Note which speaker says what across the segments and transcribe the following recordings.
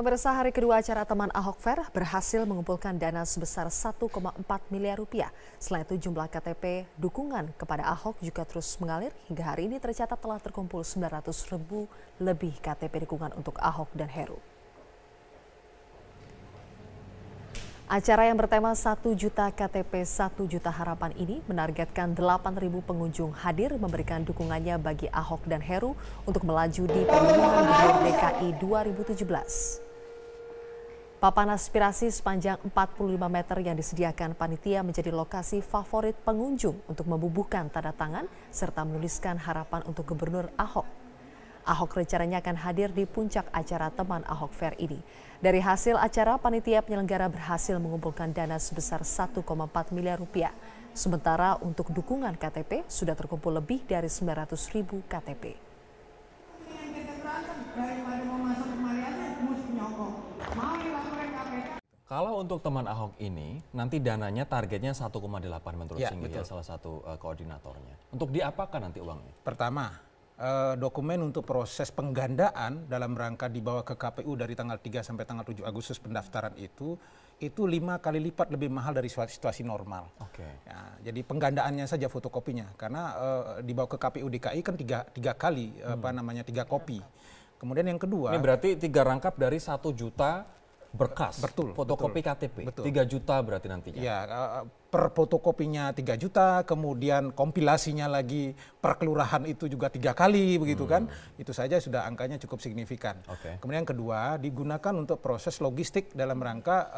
Speaker 1: Pemirsa, hari kedua acara Teman Ahok Fair berhasil mengumpulkan dana sebesar 1,4 miliar rupiah. Selain itu jumlah KTP dukungan kepada Ahok juga terus mengalir. Hingga hari ini tercatat telah terkumpul 900.000 lebih KTP dukungan untuk Ahok dan Heru. Acara yang bertema 1 juta KTP 1 juta harapan ini menargetkan 8.000 pengunjung hadir memberikan dukungannya bagi Ahok dan Heru untuk melaju di pemilihan gubernur DKI 2017. Papan aspirasi sepanjang 45 meter yang disediakan panitia menjadi lokasi favorit pengunjung untuk membubuhkan tanda tangan serta menuliskan harapan untuk Gubernur Ahok. Ahok rencananya akan hadir di puncak acara Teman Ahok Fair ini. Dari hasil acara, panitia penyelenggara berhasil mengumpulkan dana sebesar 1,4 miliar rupiah. Sementara untuk dukungan KTP sudah terkumpul lebih dari 900.000 KTP.
Speaker 2: Kalau untuk Teman Ahok ini, nanti dananya targetnya 1,8 menurut Singgih, salah satu koordinatornya. Untuk diapakan nanti uangnya?
Speaker 3: Pertama, dokumen untuk proses penggandaan dalam rangka dibawa ke KPU dari tanggal 3 sampai tanggal 7 Agustus pendaftaran itu 5 kali lipat lebih mahal dari situasi normal. Ya, jadi penggandaannya saja fotokopinya, karena dibawa ke KPU DKI kan tiga kali, 3 kopi. Kemudian yang kedua,
Speaker 2: ini berarti 3 rangkap dari 1 juta berkas, fotokopi KTP, 3 juta berarti nantinya.
Speaker 3: Ya, per fotokopinya 3 juta, kemudian kompilasinya lagi per kelurahan itu juga 3 kali begitu kan. Itu saja sudah angkanya cukup signifikan. Kemudian yang kedua, digunakan untuk proses logistik dalam rangka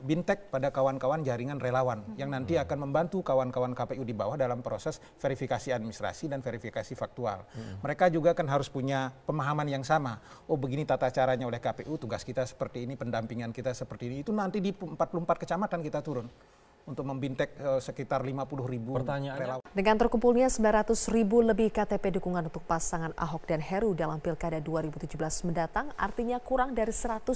Speaker 3: bintek pada kawan-kawan jaringan relawan yang nanti akan membantu kawan-kawan KPU di bawah dalam proses verifikasi administrasi dan verifikasi faktual. Mereka juga kan harus punya pemahaman yang sama. Oh, begini tata caranya oleh KPU, tugas kita seperti ini, pendampingan kita seperti ini. Itu nanti di 44 kecamatan kita turun untuk membintek sekitar 50.000 relawan.
Speaker 1: Dengan terkumpulnya 900.000 lebih KTP dukungan untuk pasangan Ahok dan Heru dalam Pilkada 2017 mendatang, artinya kurang dari 100.000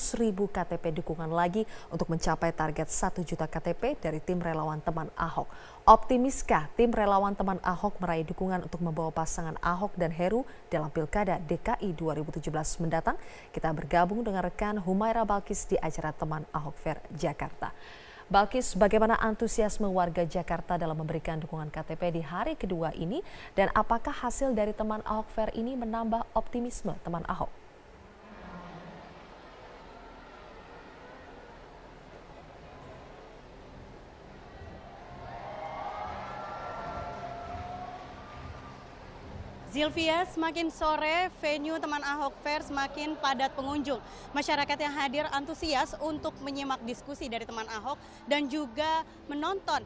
Speaker 1: KTP dukungan lagi untuk mencapai target 1 juta KTP dari tim relawan Teman Ahok. Optimiskah tim relawan Teman Ahok meraih dukungan untuk membawa pasangan Ahok dan Heru dalam Pilkada DKI 2017 mendatang? Kita bergabung dengan rekan Humaira Balkis di acara Teman Ahok Fair Jakarta. Balkis, bagaimana antusiasme warga Jakarta dalam memberikan dukungan KTP di hari kedua ini, dan apakah hasil dari Teman Ahok Fair ini menambah optimisme Teman Ahok?
Speaker 4: Zilvia, semakin sore venue Teman Ahok Fair semakin padat pengunjung. Masyarakat yang hadir antusias untuk menyimak diskusi dari Teman Ahok dan juga menonton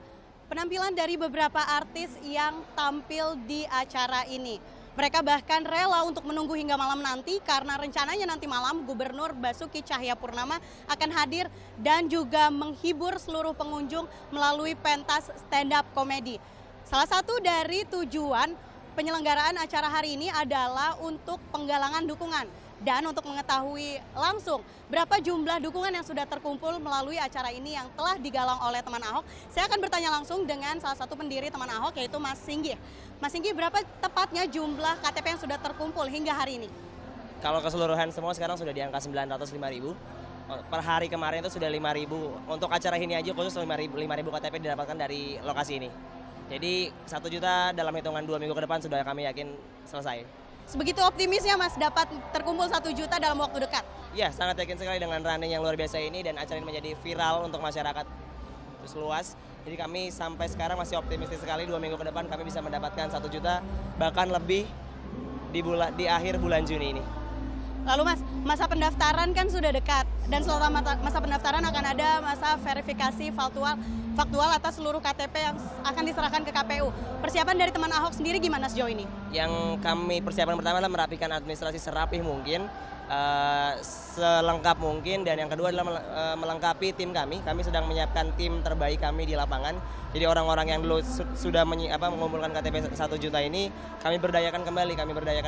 Speaker 4: penampilan dari beberapa artis yang tampil di acara ini. Mereka bahkan rela untuk menunggu hingga malam nanti karena rencananya nanti malam Gubernur Basuki Cahayapurnama akan hadir dan juga menghibur seluruh pengunjung melalui pentas stand-up komedi. Salah satu dari tujuan penyelenggaraan acara hari ini adalah untuk penggalangan dukungan dan untuk mengetahui langsung berapa jumlah dukungan yang sudah terkumpul melalui acara ini yang telah digalang oleh Teman Ahok. Saya akan bertanya langsung dengan salah satu pendiri Teman Ahok, yaitu Mas Singgih. Mas Singgih, berapa tepatnya jumlah KTP yang sudah terkumpul hingga hari ini?
Speaker 5: Kalau keseluruhan semua sekarang sudah di angka 905.000. Per hari kemarin itu sudah 5.000. Untuk acara ini aja khusus 5.000 KTP didapatkan dari lokasi ini. Jadi 1 juta dalam hitungan 2 minggu ke depan sudah kami yakin selesai.
Speaker 4: Sebegitu optimisnya Mas dapat terkumpul 1 juta dalam waktu dekat?
Speaker 5: Ya, sangat yakin sekali dengan running yang luar biasa ini dan acara ini menjadi viral untuk masyarakat terus luas. Jadi kami sampai sekarang masih optimistis sekali 2 minggu ke depan kami bisa mendapatkan 1 juta bahkan lebih di akhir bulan Juni ini.
Speaker 4: Lalu Mas, masa pendaftaran kan sudah dekat dan selama masa pendaftaran akan ada masa verifikasi faktual atas seluruh KTP yang akan diserahkan ke KPU. Persiapan dari Teman Ahok sendiri gimana sejauh ini?
Speaker 5: Yang kami persiapan pertama adalah merapikan administrasi serapih mungkin, selengkap mungkin, dan yang kedua adalah melengkapi tim kami. Kami sedang menyiapkan tim terbaik kami di lapangan. Jadi orang-orang yang dulu sudah mengumpulkan KTP 1 juta ini kami berdayakan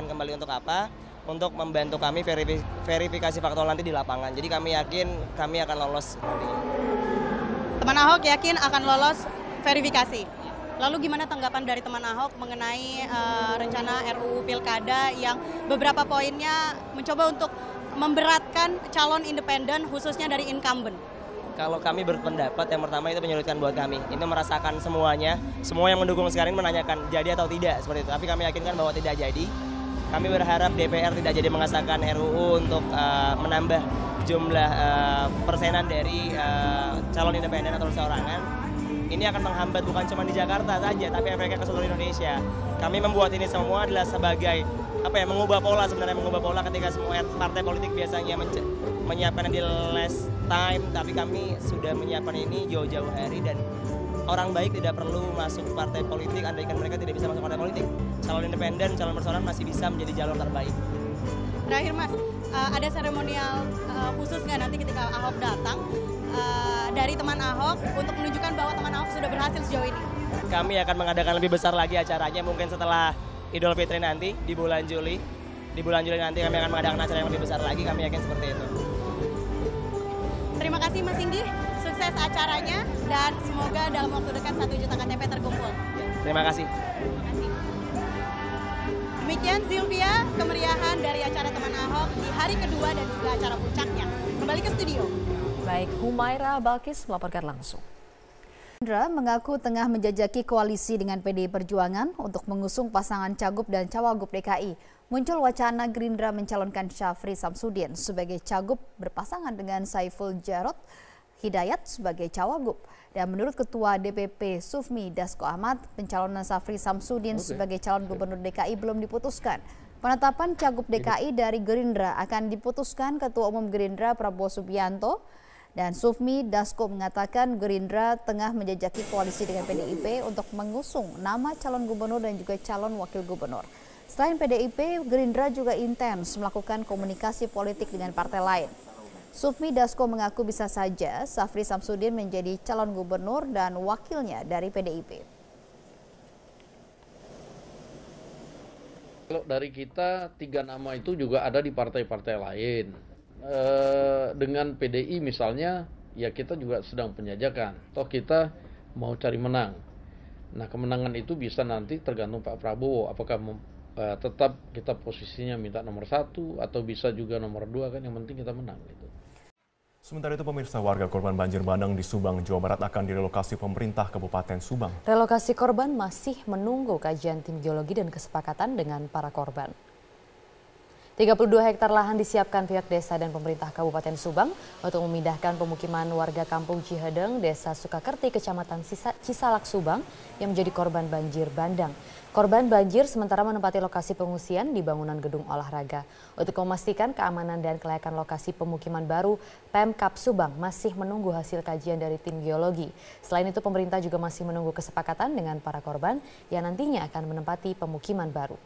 Speaker 5: kembali untuk apa? Untuk membantu kami verifikasi faktual nanti di lapangan. Jadi kami yakin kami akan lolos nantinya.
Speaker 4: Teman Ahok yakin akan lolos verifikasi? Lalu gimana tanggapan dari teman Ahok mengenai rencana RUU Pilkada yang beberapa poinnya mencoba untuk memberatkan calon independen khususnya dari incumbent?
Speaker 5: Kalau kami berpendapat yang pertama itu menyulitkan buat kami. Itu merasakan semuanya, semua yang mendukung sekarang menanyakan jadi atau tidak seperti itu. Tapi kami yakinkan bahwa tidak jadi. Kami berharap DPR tidak jadi mengesahkan RUU untuk menambah jumlah persenan dari calon independen atau perseorangan. Ini akan menghambat bukan cuma di Jakarta saja, tapi efeknya ke seluruh Indonesia. Kami membuat ini semua adalah sebagai mengubah pola, sebenarnya mengubah pola ketika semua partai politik biasanya menyiapkan di last time, tapi kami sudah menyiapkan ini jauh-jauh hari dan orang baik tidak perlu masuk partai politik, andaikan mereka tidak bisa masuk partai politik. Calon independen, calon perseorangan masih bisa menjadi jalur terbaik.
Speaker 4: Terakhir Mas, ada seremonial khusus nggak nanti ketika Ahok datang dari teman Ahok untuk menunjukkan bahwa teman Ahok sudah berhasil sejauh ini?
Speaker 5: Kami akan mengadakan lebih besar lagi acaranya mungkin setelah Idul Fitri nanti di bulan Juli. Di bulan Juli nanti kami akan mengadakan acara yang lebih besar lagi, kami yakin seperti itu.
Speaker 4: Terima kasih Mas Singgi, sukses acaranya dan semoga dalam waktu dekat 1 juta KTP terkumpul.
Speaker 5: Terima kasih.
Speaker 4: Terima kasih. Demikian Sylvia, kemeriahan dari acara teman Ahok di hari kedua dan juga acara puncaknya. Kembali ke studio.
Speaker 1: Baik, Humaira Balkis melaporkan langsung.
Speaker 6: Gerindra mengaku tengah menjajaki koalisi dengan PDI Perjuangan untuk mengusung pasangan Cagup dan Cawagup DKI. Muncul wacana Gerindra mencalonkan Syafri Samsudin sebagai Cagup berpasangan dengan Saiful Jarod Hidayat sebagai Cawagup. Dan menurut Ketua DPP Sufmi Dasko Ahmad, pencalonan Syafri Samsudin sebagai calon gubernur DKI belum diputuskan. Penetapan Cagup DKI dari Gerindra akan diputuskan Ketua Umum Gerindra Prabowo Subianto. Dan Sufmi Dasko mengatakan Gerindra tengah menjajaki koalisi dengan PDIP untuk mengusung nama calon gubernur dan juga calon wakil gubernur. Selain PDIP, Gerindra juga intens melakukan komunikasi politik dengan partai lain. Sufmi Dasko mengaku bisa saja Syafri Samsudin menjadi calon gubernur dan wakilnya dari PDIP.
Speaker 7: Kalau dari kita 3 nama itu juga ada di partai-partai lain. Dengan PDI misalnya, ya kita juga sedang penjajakan. Toh kita mau cari menang. Nah kemenangan itu bisa nanti tergantung Pak Prabowo. Apakah tetap kita posisinya minta nomor 1 atau bisa juga nomor 2 kan, yang penting kita menang gitu.
Speaker 8: Sementara itu pemirsa, warga korban banjir bandang di Subang, Jawa Barat akan direlokasi pemerintah Kabupaten Subang.
Speaker 1: Relokasi korban masih menunggu kajian tim geologi dan kesepakatan dengan para korban. 32 hektar lahan disiapkan pihak desa dan pemerintah Kabupaten Subang untuk memindahkan pemukiman warga Kampung Cihedeng, Desa Sukakerti, Kecamatan Cisalak, Subang yang menjadi korban banjir bandang. Korban banjir sementara menempati lokasi pengungsian di bangunan gedung olahraga. Untuk memastikan keamanan dan kelayakan lokasi pemukiman baru, Pemkab Subang masih menunggu hasil kajian dari tim geologi. Selain itu, pemerintah juga masih menunggu kesepakatan dengan para korban yang nantinya akan menempati pemukiman baru.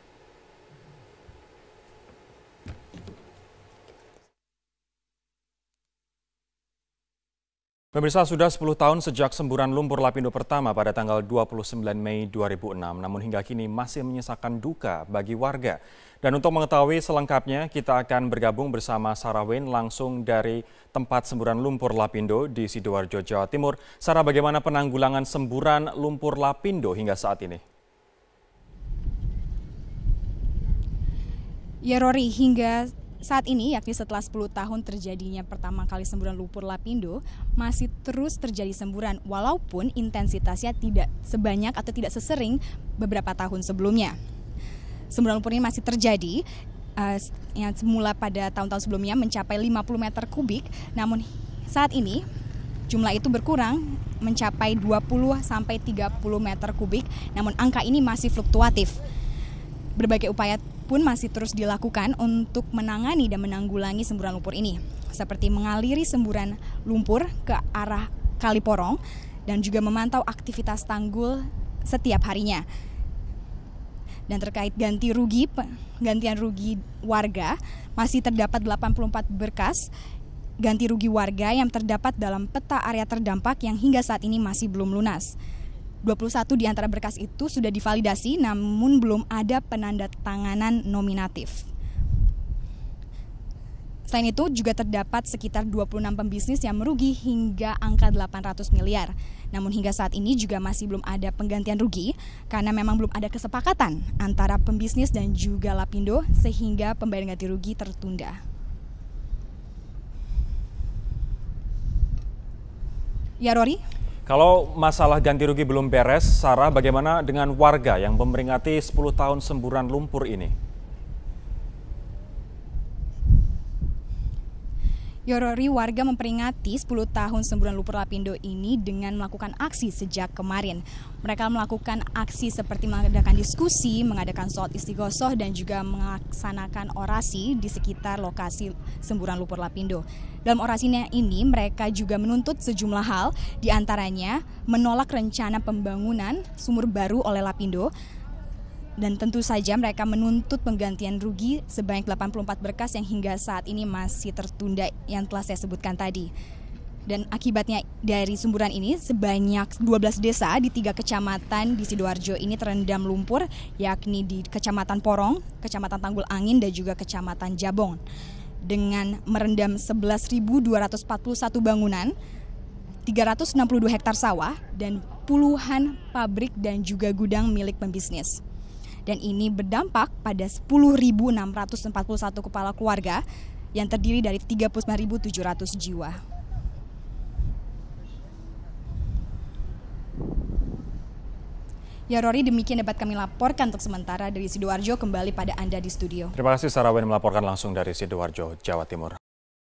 Speaker 2: Pemirsa, sudah 10 tahun sejak semburan lumpur lapindo pertama pada tanggal 29 Mei 2006, namun hingga kini masih menyisakan duka bagi warga. Dan untuk mengetahui selengkapnya, kita akan bergabung bersama Sarah Wen langsung dari tempat semburan lumpur lapindo di Sidoarjo, Jawa Timur. Sarah, bagaimana penanggulangan semburan lumpur lapindo hingga saat ini?
Speaker 9: Ya Rory, hingga saat ini, yakni setelah 10 tahun terjadinya pertama kali semburan lumpur lapindo, masih terus terjadi semburan walaupun intensitasnya tidak sebanyak atau tidak sesering beberapa tahun sebelumnya. Semburan lumpur ini masih terjadi, yang semula pada tahun-tahun sebelumnya mencapai 50 meter kubik, namun saat ini jumlah itu berkurang mencapai 20 sampai 30 meter kubik, namun angka ini masih fluktuatif. Berbagai upaya pun masih terus dilakukan untuk menangani dan menanggulangi semburan lumpur ini, seperti mengaliri semburan lumpur ke arah Kali Porong dan juga memantau aktivitas tanggul setiap harinya. Dan terkait gantian rugi warga, masih terdapat 84 berkas ganti rugi warga yang terdapat dalam peta area terdampak yang hingga saat ini masih belum lunas. 21 di antara berkas itu sudah divalidasi namun belum ada penandatanganan nominatif. Selain itu juga terdapat sekitar 26 pembisnis yang merugi hingga angka 800 miliar. Namun hingga saat ini juga masih belum ada penggantian rugi karena memang belum ada kesepakatan antara pembisnis dan juga Lapindo sehingga pembayaran ganti rugi tertunda. Ya Rory?
Speaker 2: Kalau masalah ganti rugi belum beres, Sarah, bagaimana dengan warga yang memperingati 10 tahun semburan lumpur ini?
Speaker 9: Rory, warga memperingati 10 tahun semburan lumpur Lapindo ini dengan melakukan aksi sejak kemarin. Mereka melakukan aksi seperti mengadakan diskusi, mengadakan sholat istighosoh dan juga melaksanakan orasi di sekitar lokasi semburan lumpur Lapindo. Dalam orasinya ini mereka juga menuntut sejumlah hal, diantaranya menolak rencana pembangunan sumur baru oleh Lapindo. Dan tentu saja mereka menuntut penggantian rugi sebanyak 84 berkas yang hingga saat ini masih tertunda yang telah saya sebutkan tadi. Dan akibatnya dari semburan ini sebanyak 12 desa di 3 kecamatan di Sidoarjo ini terendam lumpur, yakni di Kecamatan Porong, Kecamatan Tanggul Angin dan juga Kecamatan Jabong. Dengan merendam 11.241 bangunan, 362 hektar sawah dan puluhan pabrik dan juga gudang milik pembisnis. Dan ini berdampak pada 10.641 kepala keluarga yang terdiri dari 39.700 jiwa. Ya Rory, demikian dapat kami laporkan untuk sementara dari Sidoarjo. Kembali pada Anda di studio.
Speaker 2: Terima kasih Sarah Wen melaporkan langsung dari Sidoarjo, Jawa Timur.